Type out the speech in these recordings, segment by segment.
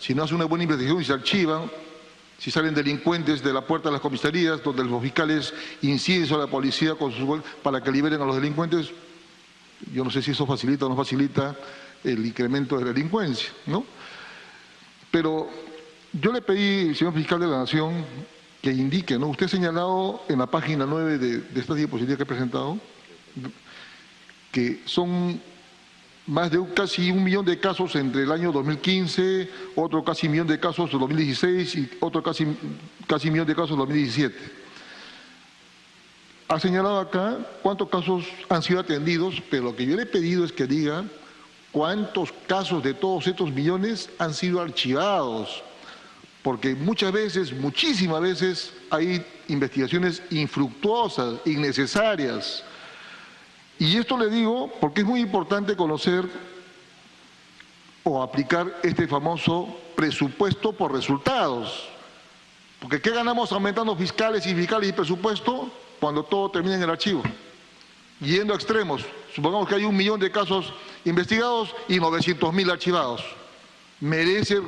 si no hace una buena investigación y se archivan, si salen delincuentes de la puerta de las comisarías, donde los fiscales inciden sobre la policía para que liberen a los delincuentes, yo no sé si eso facilita o no facilita el incremento de la delincuencia, ¿no? Pero yo le pedí, señor fiscal de la Nación, que indique, ¿no? Usted ha señalado en la página 9 de esta diapositiva que he presentado, que son más de casi 1 millón de casos entre el año 2015, otro casi 1 millón de casos en 2016 y otro casi 1 millón de casos en 2017. Ha señalado acá cuántos casos han sido atendidos, pero lo que yo le he pedido es que diga cuántos casos de todos estos millones han sido archivados, porque muchas veces, muchísimas veces, hay investigaciones infructuosas, innecesarias. Y esto le digo porque es muy importante conocer o aplicar este famoso presupuesto por resultados. Porque ¿qué ganamos aumentando fiscales y presupuesto cuando todo termina en el archivo? Yendo a extremos, supongamos que hay 1 millón de casos investigados y 900.000 archivados.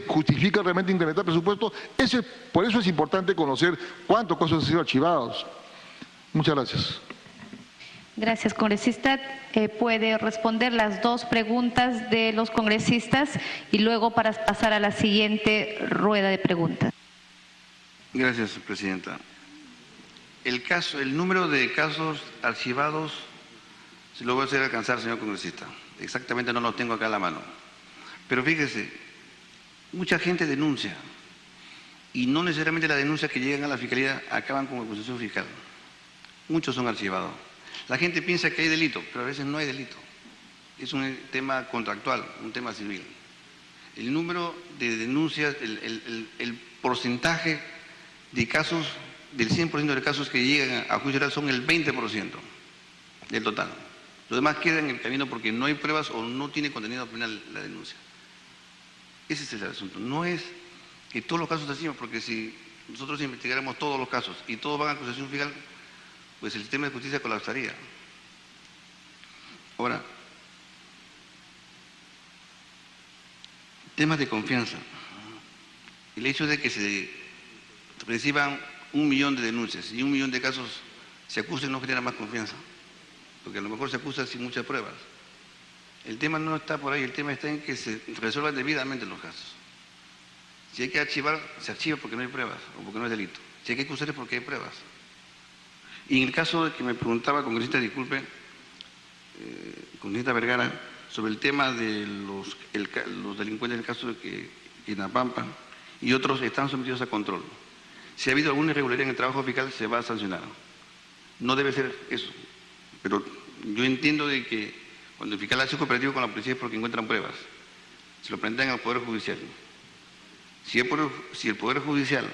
¿Justifica realmente incrementar el presupuesto? Por eso es importante conocer cuántos casos han sido archivados. Muchas gracias. Gracias, congresista. Puede responder las 2 preguntas de los congresistas y luego para pasar a la siguiente rueda de preguntas. Gracias, presidenta. El número de casos archivados se lo voy a hacer alcanzar, señor congresista. Exactamente no lo tengo acá a la mano. Pero fíjese, mucha gente denuncia y no necesariamente las denuncias que llegan a la fiscalía acaban con acusación fiscal. Muchos son archivados. La gente piensa que hay delito, pero a veces no hay delito. Es un tema contractual, un tema civil. El número de denuncias, el porcentaje de casos, del 100% de casos que llegan a juicio oral son el 20% del total. Lo demás queda en el camino porque no hay pruebas o no tiene contenido penal la denuncia. Ese es el asunto. No es que todos los casos se archivan, porque si nosotros investigáramos todos los casos y todos van a acusación fiscal, pues el sistema de justicia colapsaría. Ahora, temas de confianza. El hecho de que se reciban 1 millón de denuncias y 1 millón de casos se acusen no genera más confianza, porque a lo mejor se acusa sin muchas pruebas. El tema no está por ahí, el tema está en que se resuelvan debidamente los casos. Si hay que archivar, se archiva porque no hay pruebas o porque no es delito. Si hay que acusar es porque hay pruebas. Y en el caso de que me preguntaba, congresista, disculpe, congresista Vergara, sobre el tema de los delincuentes en el caso de que en La Pampa y otros están sometidos a control. Si ha habido alguna irregularidad en el trabajo fiscal, se va a sancionar. No debe ser eso, pero yo entiendo de que cuando el fiscal hace cooperativo con la policía es porque encuentran pruebas. Se lo plantean al Poder Judicial. Si el Poder Judicial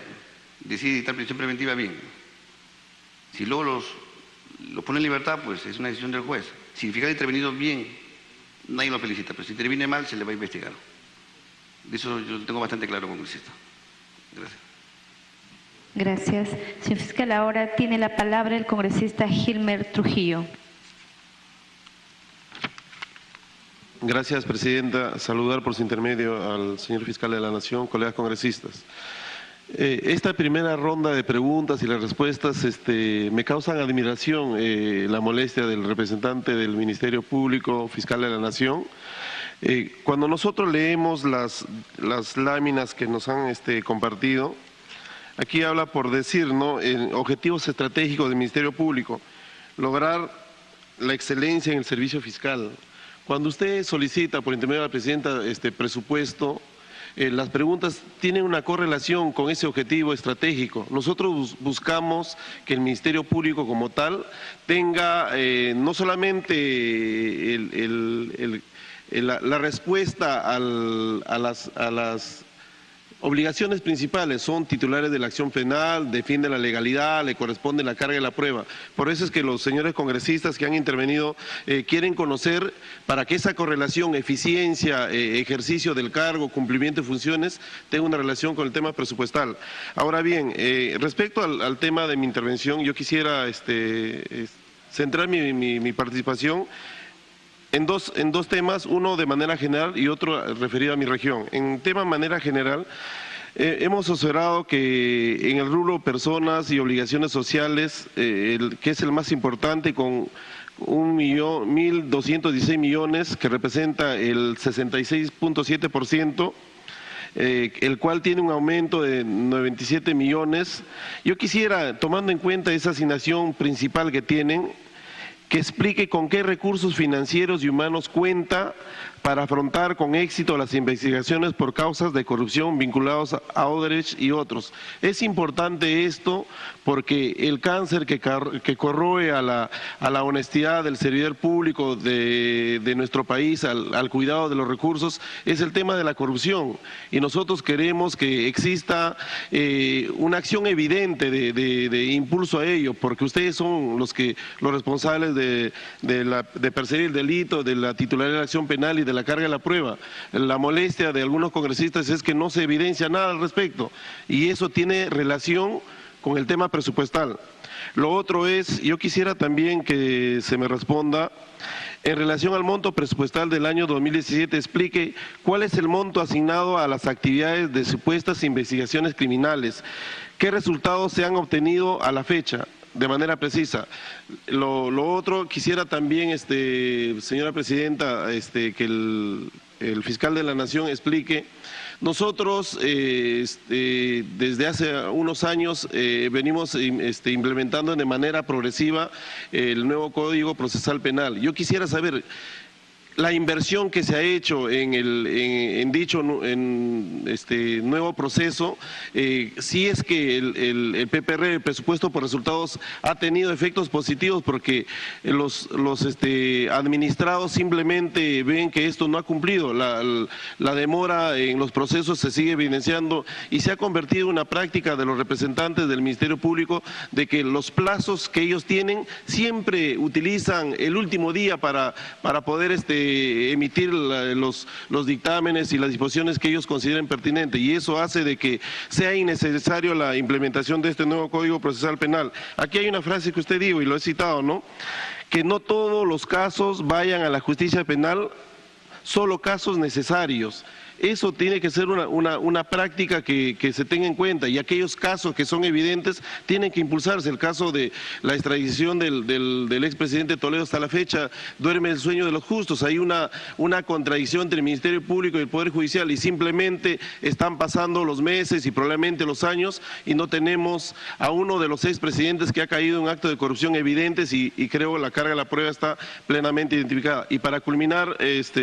decide dictar prisión preventiva, bien. Si luego los pone en libertad, pues es una decisión del juez. Si el fiscal ha intervenido bien, nadie lo felicita, pero si interviene mal, se le va a investigar. De eso yo lo tengo bastante claro, congresista. Gracias. Gracias. Señor fiscal, ahora tiene la palabra el congresista Gilmer Trujillo. Gracias, presidenta. Saludar por su intermedio al señor fiscal de la Nación, colegas congresistas. Esta primera ronda de preguntas y las respuestas me causan admiración la molestia del representante del Ministerio Público, fiscal de la Nación. Cuando nosotros leemos las láminas que nos han compartido, aquí habla por decir, ¿no?, objetivos estratégicos del Ministerio Público, lograr la excelencia en el servicio fiscal. Cuando usted solicita por intermedio de la presidenta presupuesto, las preguntas tienen una correlación con ese objetivo estratégico. Nosotros buscamos que el Ministerio Público como tal tenga no solamente la respuesta a las obligaciones principales, son titulares de la acción penal, defienden la legalidad, le corresponde la carga de la prueba. Por eso es que los señores congresistas que han intervenido quieren conocer, para que esa correlación, eficiencia, ejercicio del cargo, cumplimiento de funciones, tenga una relación con el tema presupuestal. Ahora bien, respecto al tema de mi intervención, yo quisiera centrar mi participación en dos temas, uno de manera general y otro referido a mi región. En tema de manera general, hemos observado que en el rubro personas y obligaciones sociales, que es el más importante, con 1.216 millones, que representa el 66.7%, el cual tiene un aumento de 97 millones. Yo quisiera, tomando en cuenta esa asignación principal que tienen, que explique con qué recursos financieros y humanos cuenta para afrontar con éxito las investigaciones por causas de corrupción vinculados a Odebrecht y otros. Es importante esto porque el cáncer que corroe a la honestidad del servidor público de nuestro país, al cuidado de los recursos, es el tema de la corrupción. Y nosotros queremos que exista una acción evidente de impulso a ello, porque ustedes son los responsables de perseguir el delito, de la titularidad de la acción penal y de la carga de la prueba. La molestia de algunos congresistas es que no se evidencia nada al respecto, y eso tiene relación con el tema presupuestal. Lo otro es, yo quisiera también que se me responda, en relación al monto presupuestal del año 2017, explique cuál es el monto asignado a las actividades de supuestas investigaciones criminales, qué resultados se han obtenido a la fecha, de manera precisa. Lo otro, quisiera también, señora presidenta, que el fiscal de la Nación explique. Nosotros desde hace unos años venimos implementando de manera progresiva el nuevo Código Procesal Penal. Yo quisiera saber la inversión que se ha hecho en dicho nuevo proceso, si es que el PPR, el presupuesto por resultados, ha tenido efectos positivos, porque los administrados simplemente ven que esto no ha cumplido, la demora en los procesos se sigue evidenciando y se ha convertido en una práctica de los representantes del Ministerio Público de que los plazos que ellos tienen siempre utilizan el último día para poder emitir los dictámenes y las disposiciones que ellos consideren pertinentes, y eso hace de que sea innecesario la implementación de este nuevo Código Procesal Penal. Aquí hay una frase que usted dijo y lo he citado, ¿no? Que no todos los casos vayan a la justicia penal, solo casos necesarios. Eso tiene que ser una práctica que se tenga en cuenta, y aquellos casos que son evidentes tienen que impulsarse. El caso de la extradición del expresidente Toledo hasta la fecha duerme el sueño de los justos. Hay una contradicción entre el Ministerio Público y el Poder Judicial, y simplemente están pasando los meses y probablemente los años y no tenemos a uno de los expresidentes que ha caído en actos de corrupción evidentes, y creo la carga de la prueba está plenamente identificada. Y para culminar,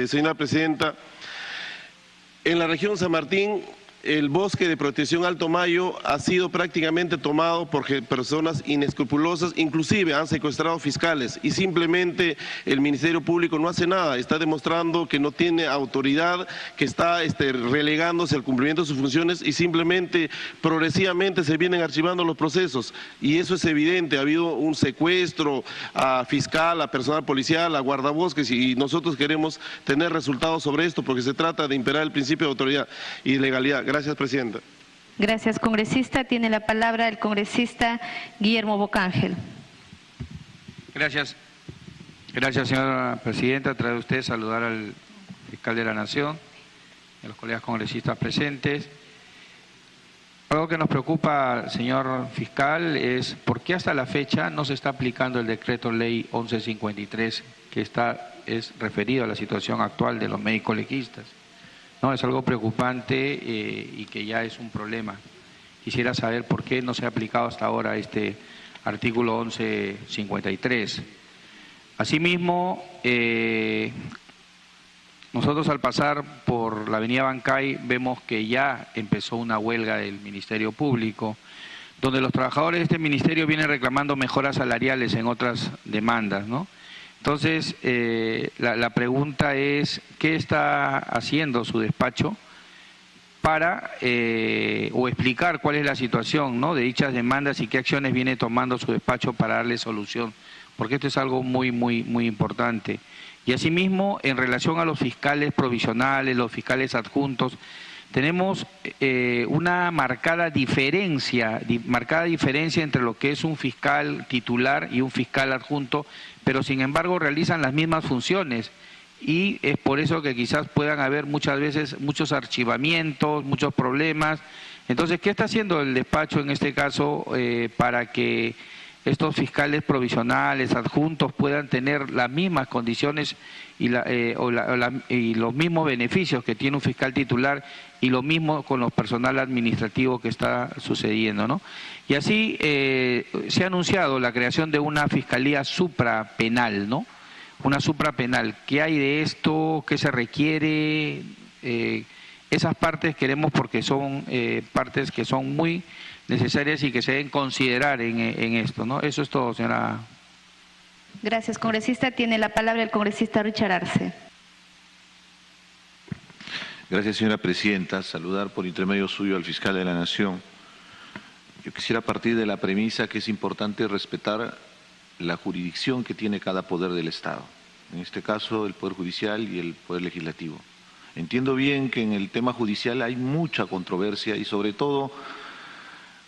señora presidenta, en la región San Martín, el bosque de protección Alto Mayo ha sido prácticamente tomado por personas inescrupulosas, inclusive han secuestrado fiscales, y simplemente el Ministerio Público no hace nada, está demostrando que no tiene autoridad, que está relegándose al cumplimiento de sus funciones, y simplemente progresivamente se vienen archivando los procesos, y eso es evidente. Ha habido un secuestro a fiscal, a personal policial, a guardabosques, y nosotros queremos tener resultados sobre esto porque se trata de imperar el principio de autoridad y legalidad. Gracias, presidenta. Gracias, congresista. Tiene la palabra el congresista Guillermo Bocángel. Gracias. Gracias, señora presidenta. Trae usted saludar al fiscal de la Nación, a los colegas congresistas presentes. Algo que nos preocupa, señor fiscal, es por qué hasta la fecha no se está aplicando el decreto ley 1153, que es referido a la situación actual de los médicos legistas. No, es algo preocupante y que ya es un problema. Quisiera saber por qué no se ha aplicado hasta ahora este artículo 1153. Asimismo, nosotros al pasar por la avenida Bancay vemos que ya empezó una huelga del Ministerio Público, donde los trabajadores de este ministerio vienen reclamando mejoras salariales en otras demandas, ¿no? Entonces, la pregunta es, ¿qué está haciendo su despacho para o explicar cuál es la situación, ¿no?, de dichas demandas y qué acciones viene tomando su despacho para darle solución? Porque esto es algo muy importante. Y asimismo, en relación a los fiscales provisionales, los fiscales adjuntos, tenemos una marcada diferencia entre lo que es un fiscal titular y un fiscal adjunto, pero sin embargo realizan las mismas funciones. y es por eso que quizás puedan haber muchas veces muchos archivamientos, muchos problemas. Entonces, ¿qué está haciendo el despacho en este caso para que estos fiscales provisionales, adjuntos, puedan tener las mismas condiciones y los mismos beneficios que tiene un fiscal titular, y lo mismo con los personal administrativo que está sucediendo, ¿no? Y así se ha anunciado la creación de una fiscalía suprapenal, ¿no? Una suprapenal. ¿Qué hay de esto? ¿Qué se requiere? Esas partes queremos, porque son partes que son muy necesarias y que se deben considerar en esto, ¿no? Eso es todo, señora. Gracias, congresista. Tiene la palabra el congresista Richard Arce. Gracias, señora presidenta. Saludar por intermedio suyo al fiscal de la Nación. Yo quisiera partir de la premisa que es importante respetar la jurisdicción que tiene cada poder del Estado. En este caso, el Poder Judicial y el Poder Legislativo. Entiendo bien que en el tema judicial hay mucha controversia y sobre todo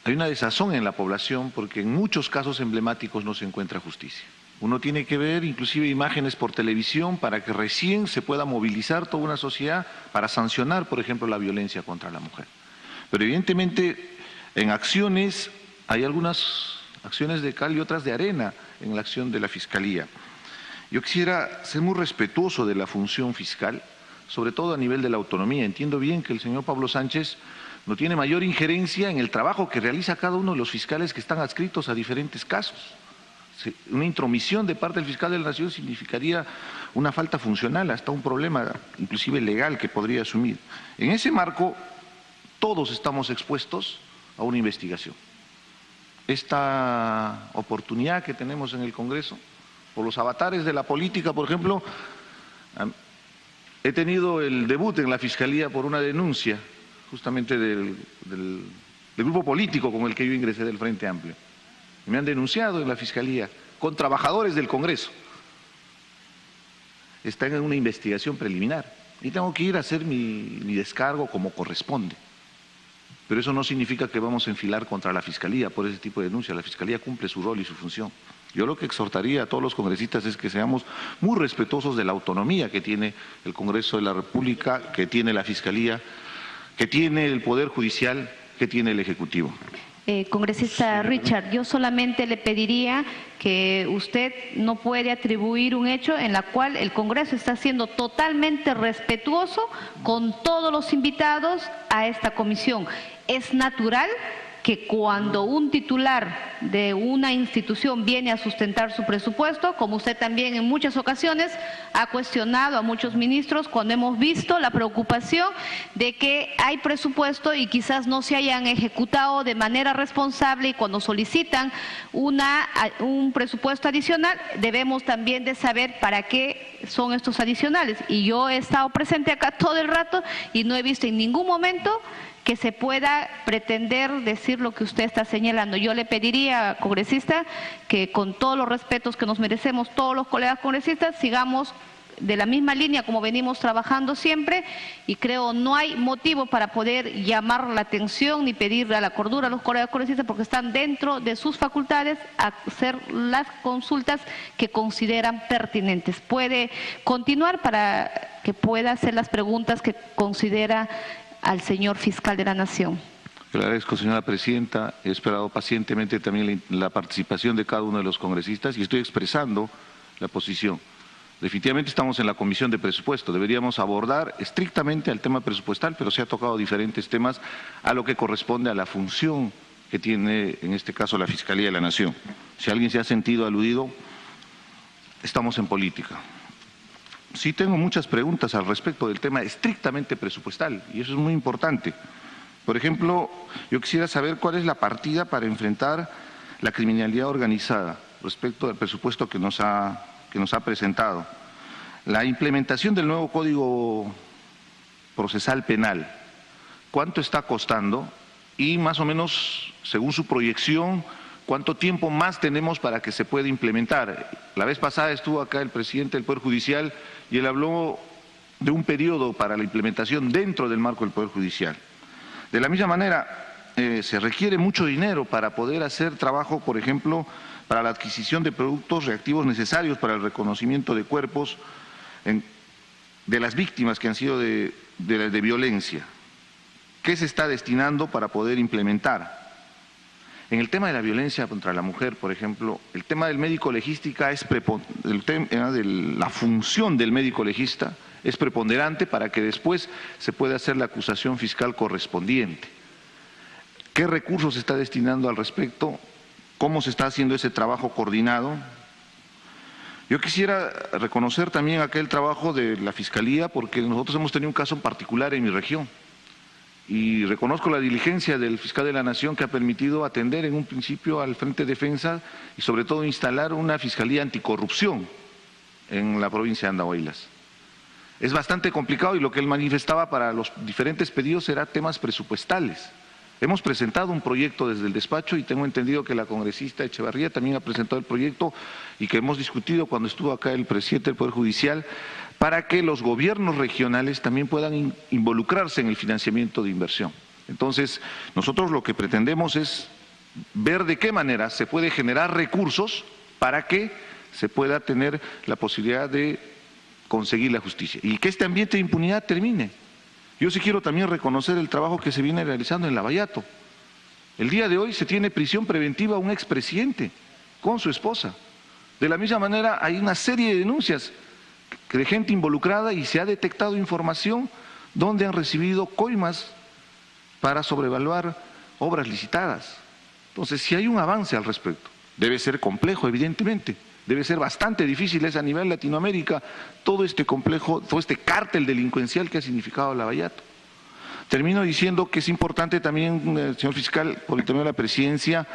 hay una desazón en la población porque en muchos casos emblemáticos no se encuentra justicia. Uno tiene que ver inclusive imágenes por televisión para que recién se pueda movilizar toda una sociedad para sancionar, por ejemplo, la violencia contra la mujer. Pero evidentemente en acciones hay algunas acciones de cal y otras de arena en la acción de la Fiscalía. Yo quisiera ser muy respetuoso de la función fiscal, sobre todo a nivel de la autonomía. Entiendo bien que el señor Pablo Sánchez no tiene mayor injerencia en el trabajo que realiza cada uno de los fiscales que están adscritos a diferentes casos. Una intromisión de parte del fiscal de la Nación significaría una falta funcional, hasta un problema inclusive legal que podría asumir. En ese marco, todos estamos expuestos a una investigación. Esta oportunidad que tenemos en el Congreso, por los avatares de la política, por ejemplo, he tenido el debut en la Fiscalía por una denuncia justamente del grupo político con el que yo ingresé, del Frente Amplio. Me han denunciado en la Fiscalía con trabajadores del Congreso. Están en una investigación preliminar y tengo que ir a hacer mi descargo como corresponde. Pero eso no significa que vamos a enfilar contra la Fiscalía por ese tipo de denuncias. La Fiscalía cumple su rol y su función. Yo lo que exhortaría a todos los congresistas es que seamos muy respetuosos de la autonomía que tiene el Congreso de la República, que tiene la Fiscalía, que tiene el Poder Judicial, que tiene el Ejecutivo. Congresista Richard, yo solamente le pediría que usted no puede atribuir un hecho en la cual el Congreso está siendo totalmente respetuoso con todos los invitados a esta comisión. Es natural que cuando un titular de una institución viene a sustentar su presupuesto, como usted también en muchas ocasiones ha cuestionado a muchos ministros cuando hemos visto la preocupación de que hay presupuesto y quizás no se hayan ejecutado de manera responsable, y cuando solicitan un presupuesto adicional debemos también de saber para qué son estos adicionales. Y yo he estado presente acá todo el rato y no he visto en ningún momento que se pueda pretender decir lo que usted está señalando. Yo le pediría, congresista, que con todos los respetos que nos merecemos todos los colegas congresistas, sigamos de la misma línea como venimos trabajando siempre, y creo no hay motivo para poder llamar la atención ni pedirle a la cordura a los colegas congresistas, porque están dentro de sus facultades a hacer las consultas que consideran pertinentes. Puede continuar para que pueda hacer las preguntas que considera al señor fiscal de la Nación. Le agradezco, señora presidenta. He esperado pacientemente también la participación de cada uno de los congresistas y estoy expresando la posición. Definitivamente estamos en la Comisión de Presupuesto. Deberíamos abordar estrictamente el tema presupuestal, pero se ha tocado diferentes temas a lo que corresponde a la función que tiene, en este caso, la Fiscalía de la Nación. Si alguien se ha sentido aludido, estamos en política. Sí tengo muchas preguntas al respecto del tema estrictamente presupuestal, y eso es muy importante. Por ejemplo, yo quisiera saber cuál es la partida para enfrentar la criminalidad organizada respecto al presupuesto que nos ha presentado. La implementación del nuevo Código Procesal Penal, ¿cuánto está costando? Y más o menos, según su proyección, ¿cuánto tiempo más tenemos para que se pueda implementar? La vez pasada estuvo acá el presidente del Poder Judicial y él habló de un periodo para la implementación dentro del marco del Poder Judicial. De la misma manera, se requiere mucho dinero para poder hacer trabajo, por ejemplo, para la adquisición de productos reactivos necesarios para el reconocimiento de cuerpos de las víctimas que han sido de violencia. ¿Qué se está destinando para poder implementar? En el tema de la violencia contra la mujer, por ejemplo, el tema del médico legista la función del médico legista es preponderante para que después se pueda hacer la acusación fiscal correspondiente. ¿Qué recursos se está destinando al respecto? ¿Cómo se está haciendo ese trabajo coordinado? Yo quisiera reconocer también aquel trabajo de la Fiscalía, porque nosotros hemos tenido un caso en particular en mi región. Y reconozco la diligencia del fiscal de la Nación que ha permitido atender en un principio al Frente Defensa y sobre todo instalar una Fiscalía Anticorrupción en la provincia de Andahuaylas. Es bastante complicado y lo que él manifestaba para los diferentes pedidos era temas presupuestales. Hemos presentado un proyecto desde el despacho y tengo entendido que la congresista Echevarría también ha presentado el proyecto y que hemos discutido cuando estuvo acá el presidente del Poder Judicial para que los gobiernos regionales también puedan involucrarse en el financiamiento de inversión. Entonces, nosotros lo que pretendemos es ver de qué manera se puede generar recursos para que se pueda tener la posibilidad de conseguir la justicia y que este ambiente de impunidad termine. Yo sí quiero también reconocer el trabajo que se viene realizando en Lavallato. El día de hoy se tiene prisión preventiva a un expresidente con su esposa. De la misma manera hay una serie de denuncias de gente involucrada y se ha detectado información donde han recibido coimas para sobrevaluar obras licitadas. Entonces, si hay un avance al respecto, debe ser complejo, evidentemente, debe ser bastante difícil, es a nivel Latinoamérica, todo este complejo, todo este cártel delincuencial que ha significado Lavallato. Termino diciendo que es importante también, señor fiscal, por el tema de la presidencia,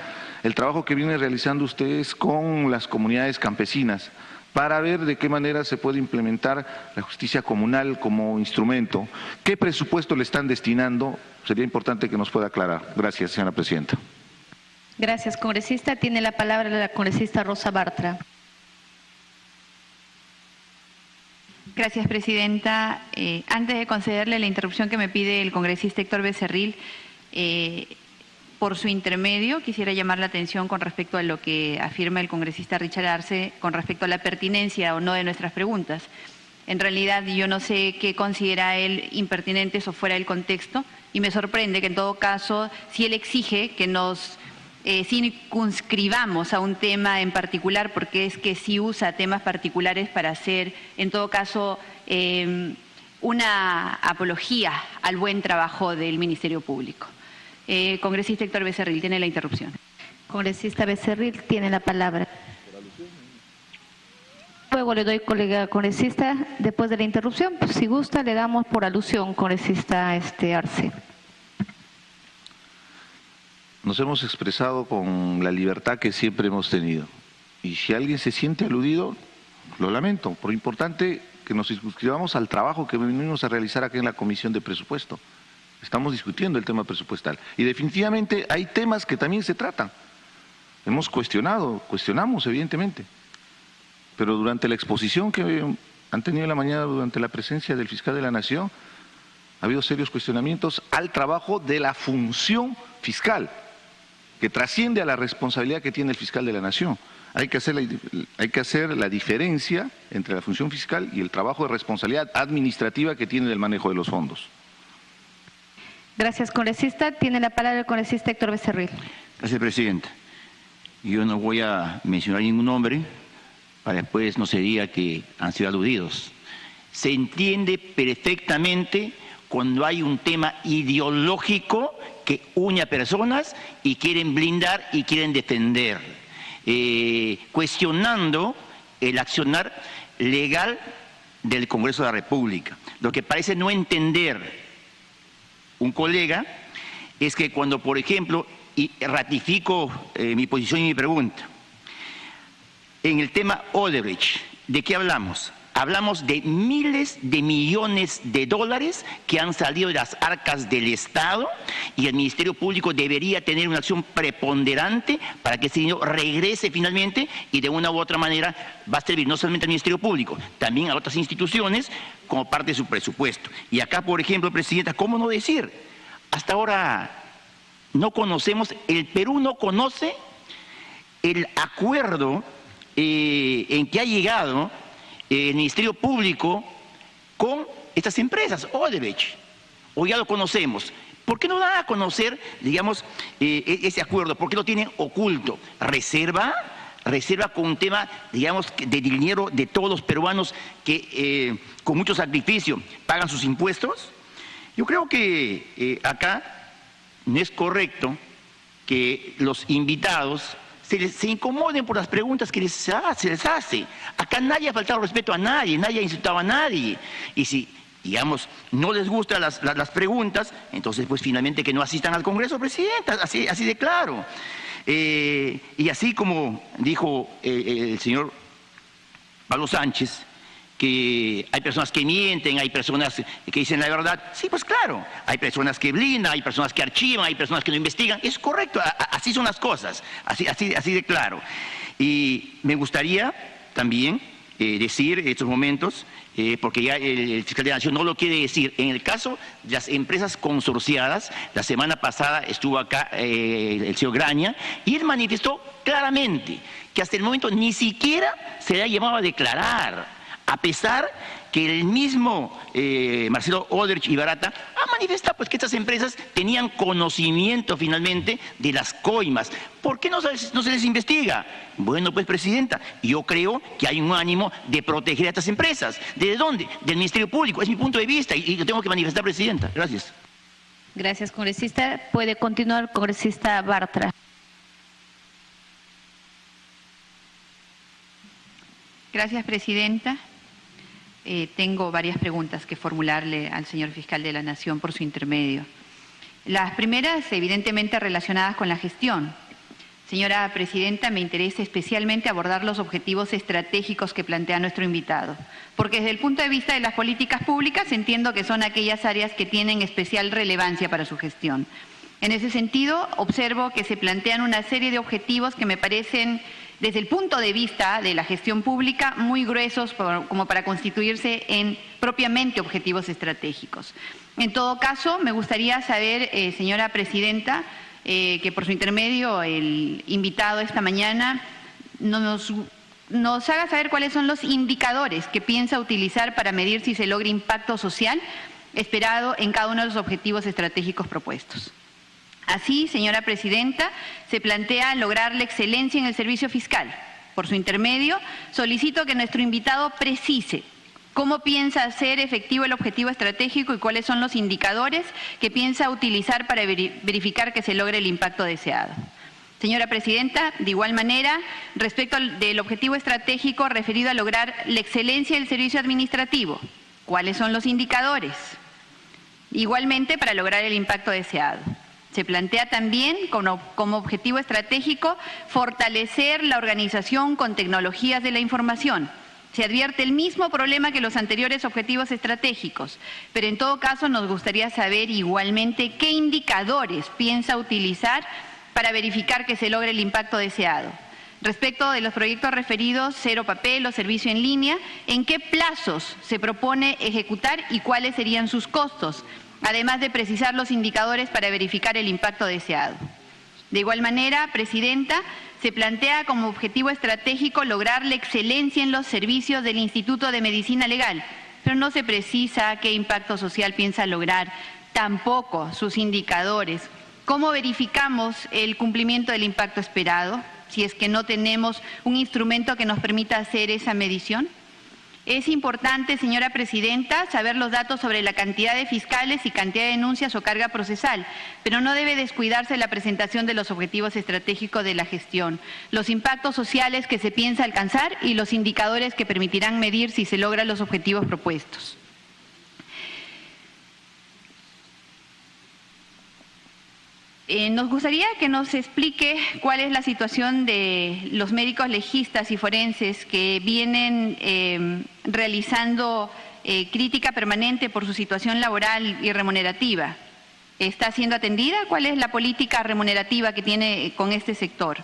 el trabajo que vienen realizando ustedes con las comunidades campesinas, para ver de qué manera se puede implementar la justicia comunal como instrumento. ¿Qué presupuesto le están destinando? Sería importante que nos pueda aclarar. Gracias, señora presidenta. Gracias, congresista. Tiene la palabra la congresista Rosa Bartra. Gracias, presidenta. Antes de concederle la interrupción que me pide el congresista Héctor Becerril, por su intermedio, quisiera llamar la atención con respecto a lo que afirma el congresista Richard Arce con respecto a la pertinencia o no de nuestras preguntas. En realidad, yo no sé qué considera él impertinentes o fuera del contexto, y me sorprende que en todo caso, si él exige que nos circunscribamos a un tema en particular, porque es que sí usa temas particulares para hacer, en todo caso, una apología al buen trabajo del Ministerio Público. Congresista Héctor Becerril, tiene la interrupción. Congresista Becerril, tiene la palabra. Luego le doy, colega congresista, después de la interrupción, pues, si gusta, le damos por alusión, congresista Arce. Nos hemos expresado con la libertad que siempre hemos tenido. Y si alguien se siente aludido, lo lamento. Por importante que nos circunscribamos al trabajo que venimos a realizar aquí en la Comisión de Presupuesto. Estamos discutiendo el tema presupuestal. Y definitivamente hay temas que también se tratan. Hemos cuestionamos evidentemente. Pero durante la exposición que han tenido en la mañana, durante la presencia del fiscal de la Nación, ha habido serios cuestionamientos al trabajo de la función fiscal, que trasciende a la responsabilidad que tiene el fiscal de la Nación. Hay que hacer la diferencia entre la función fiscal y el trabajo de responsabilidad administrativa que tiene del manejo de los fondos. Gracias, congresista. Tiene la palabra el congresista Héctor Becerril. Gracias, presidenta. Yo no voy a mencionar ningún nombre, para después no se diga que han sido aludidos. Se entiende perfectamente cuando hay un tema ideológico que une a personas y quieren blindar y quieren defender, cuestionando el accionar legal del Congreso de la República. Lo que parece no entender un colega es que cuando, por ejemplo, y ratifico mi posición y mi pregunta, en el tema Odebrecht, ¿de qué hablamos? Hablamos de miles de millones de dólares que han salido de las arcas del Estado y el Ministerio Público debería tener una acción preponderante para que ese dinero regrese finalmente y de una u otra manera va a servir no solamente al Ministerio Público, también a otras instituciones como parte de su presupuesto. Y acá, por ejemplo, presidenta, ¿cómo no decir? Hasta ahora no conocemos, el Perú no conoce el acuerdo en que ha llegado el Ministerio Público con estas empresas, Odebrecht. Hoy ya lo conocemos. ¿Por qué no dan a conocer, digamos, ese acuerdo? ¿Por qué lo tienen oculto? ¿Reserva con un tema, digamos, de dinero de todos los peruanos que con mucho sacrificio pagan sus impuestos? Yo creo que acá no es correcto que los invitados se incomoden por las preguntas que se les hace. Acá nadie ha faltado respeto a nadie, nadie ha insultado a nadie. Y si, digamos, no les gustan las preguntas, entonces pues finalmente que no asistan al Congreso, Presidenta, así de claro. Y así como dijo el señor Pablo Sánchez, que hay personas que mienten, hay personas que dicen la verdad. Sí, pues claro, hay personas que blindan, hay personas que archivan, hay personas que no investigan. Es correcto, así son las cosas, así de claro. Y me gustaría también decir en estos momentos, porque ya el fiscal de la Nación no lo quiere decir, en el caso de las empresas consorciadas, la semana pasada estuvo acá el señor Graña, y él manifestó claramente que hasta el momento ni siquiera se le ha llamado a declarar, a pesar que el mismo Marcelo Odebrecht y Barata ha manifestado pues, que estas empresas tenían conocimiento finalmente de las coimas. ¿Por qué no se les investiga? Bueno, pues, Presidenta, yo creo que hay un ánimo de proteger a estas empresas. ¿Desde dónde? Del Ministerio Público. Es mi punto de vista y lo tengo que manifestar, Presidenta. Gracias. Gracias, congresista. Puede continuar, congresista Bartra. Gracias, Presidenta. Tengo varias preguntas que formularle al señor fiscal de la Nación por su intermedio. Las primeras, evidentemente, relacionadas con la gestión. Señora Presidenta, me interesa especialmente abordar los objetivos estratégicos que plantea nuestro invitado, porque desde el punto de vista de las políticas públicas entiendo que son aquellas áreas que tienen especial relevancia para su gestión. En ese sentido, observo que se plantean una serie de objetivos que me parecen, desde el punto de vista de la gestión pública, muy gruesos como para constituirse en propiamente objetivos estratégicos. En todo caso, me gustaría saber, señora Presidenta, que por su intermedio el invitado esta mañana nos haga saber cuáles son los indicadores que piensa utilizar para medir si se logra impacto social esperado en cada uno de los objetivos estratégicos propuestos. Así, señora Presidenta, se plantea lograr la excelencia en el servicio fiscal. Por su intermedio, solicito que nuestro invitado precise cómo piensa hacer efectivo el objetivo estratégico y cuáles son los indicadores que piensa utilizar para verificar que se logre el impacto deseado. Señora Presidenta, de igual manera, respecto del objetivo estratégico referido a lograr la excelencia del servicio administrativo, ¿cuáles son los indicadores? Igualmente, para lograr el impacto deseado. Se plantea también como objetivo estratégico fortalecer la organización con tecnologías de la información. Se advierte el mismo problema que los anteriores objetivos estratégicos, pero en todo caso nos gustaría saber igualmente qué indicadores piensa utilizar para verificar que se logre el impacto deseado. Respecto de los proyectos referidos, cero papel o servicio en línea, ¿en qué plazos se propone ejecutar y cuáles serían sus costos? Además de precisar los indicadores para verificar el impacto deseado. De igual manera, Presidenta, se plantea como objetivo estratégico lograr la excelencia en los servicios del Instituto de Medicina Legal, pero no se precisa qué impacto social piensa lograr, tampoco sus indicadores. ¿Cómo verificamos el cumplimiento del impacto esperado, si es que no tenemos un instrumento que nos permita hacer esa medición? Es importante, señora Presidenta, saber los datos sobre la cantidad de fiscales y cantidad de denuncias o carga procesal, pero no debe descuidarse la presentación de los objetivos estratégicos de la gestión, los impactos sociales que se piensa alcanzar y los indicadores que permitirán medir si se logran los objetivos propuestos. Nos gustaría que nos explique cuál es la situación de los médicos legistas y forenses que vienen realizando crítica permanente por su situación laboral y remunerativa. ¿Está siendo atendida? ¿Cuál es la política remunerativa que tiene con este sector?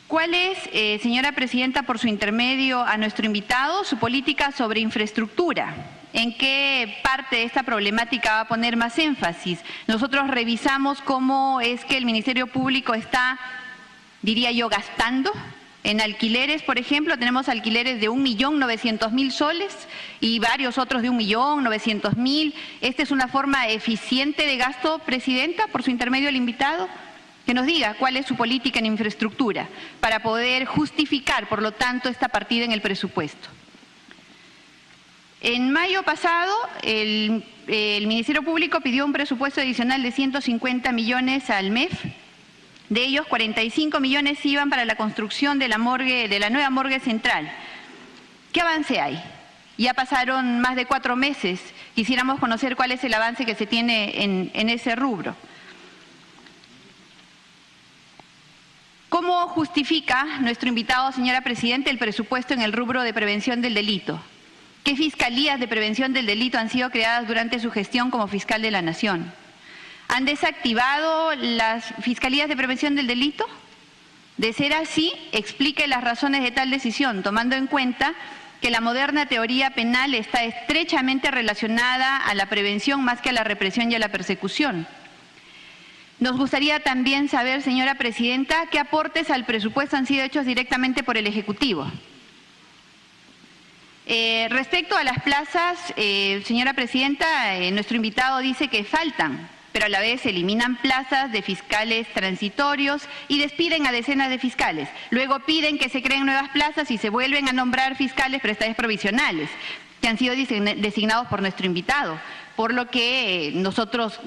¿Cuál es, señora Presidenta, por su intermedio a nuestro invitado, su política sobre infraestructura? ¿En qué parte de esta problemática va a poner más énfasis? Nosotros revisamos cómo es que el Ministerio Público está, diría yo, gastando En alquileres, por ejemplo, tenemos alquileres de 1.900.000 soles y varios otros de 1.900.000. ¿Esta es una forma eficiente de gasto, Presidenta? Por su intermedio, el invitado. Que nos diga cuál es su política en infraestructura para poder justificar, por lo tanto, esta partida en el presupuesto. En mayo pasado, el Ministerio Público pidió un presupuesto adicional de 150 millones al MEF. De ellos, 45 millones iban para la construcción de la nueva morgue central. ¿Qué avance hay? Ya pasaron más de 4 meses. Quisiéramos conocer cuál es el avance que se tiene en ese rubro. ¿Cómo justifica nuestro invitado, señora Presidenta, el presupuesto en el rubro de prevención del delito? ¿Qué fiscalías de prevención del delito han sido creadas durante su gestión como fiscal de la Nación? ¿Han desactivado las fiscalías de prevención del delito? De ser así, explique las razones de tal decisión, tomando en cuenta que la moderna teoría penal está estrechamente relacionada a la prevención más que a la represión y a la persecución. Nos gustaría también saber, señora Presidenta, qué aportes al presupuesto han sido hechos directamente por el Ejecutivo. Respecto a las plazas, señora Presidenta, nuestro invitado dice que faltan, pero a la vez eliminan plazas de fiscales transitorios y despiden a decenas de fiscales. Luego piden que se creen nuevas plazas y se vuelven a nombrar fiscales, pero esta vez provisionales, que han sido designados por nuestro invitado. Por lo que nosotros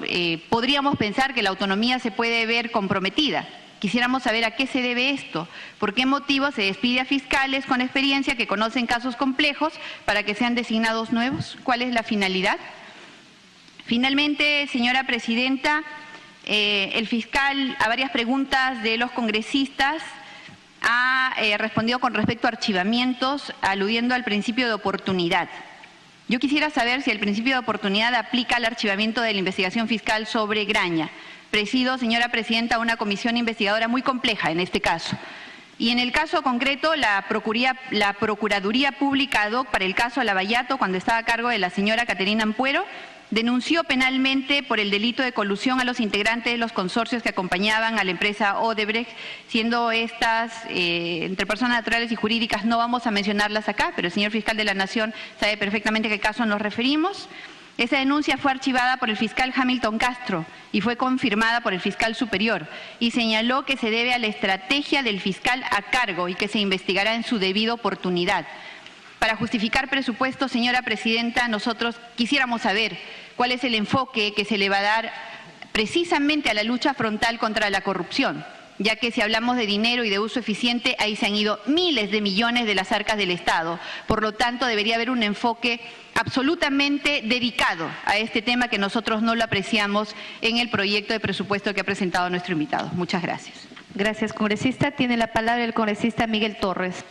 podríamos pensar que la autonomía se puede ver comprometida. Quisiéramos saber a qué se debe esto, por qué motivo se despide a fiscales con experiencia que conocen casos complejos para que sean designados nuevos, cuál es la finalidad. Finalmente, señora Presidenta, el fiscal a varias preguntas de los congresistas ha respondido con respecto a archivamientos, aludiendo al principio de oportunidad. Yo quisiera saber si el principio de oportunidad aplica al archivamiento de la investigación fiscal sobre Graña. Presido, señora Presidenta, una comisión investigadora muy compleja en este caso. Y en el caso concreto, la Procuraduría Pública ad hoc para el caso Lavallato, cuando estaba a cargo de la señora Caterina Ampuero, denunció penalmente por el delito de colusión a los integrantes de los consorcios que acompañaban a la empresa Odebrecht, siendo estas entre personas naturales y jurídicas, no vamos a mencionarlas acá, pero el señor fiscal de la Nación sabe perfectamente a qué caso nos referimos. Esa denuncia fue archivada por el fiscal Hamilton Castro y fue confirmada por el fiscal superior y señaló que se debe a la estrategia del fiscal a cargo y que se investigará en su debida oportunidad. Para justificar presupuesto, señora Presidenta, nosotros quisiéramos saber cuál es el enfoque que se le va a dar precisamente a la lucha frontal contra la corrupción, ya que si hablamos de dinero y de uso eficiente, ahí se han ido miles de millones de las arcas del Estado. Por lo tanto, debería haber un enfoque absolutamente dedicado a este tema que nosotros no lo apreciamos en el proyecto de presupuesto que ha presentado nuestro invitado. Muchas gracias. Gracias, congresista. Tiene la palabra el congresista Miguel Torres.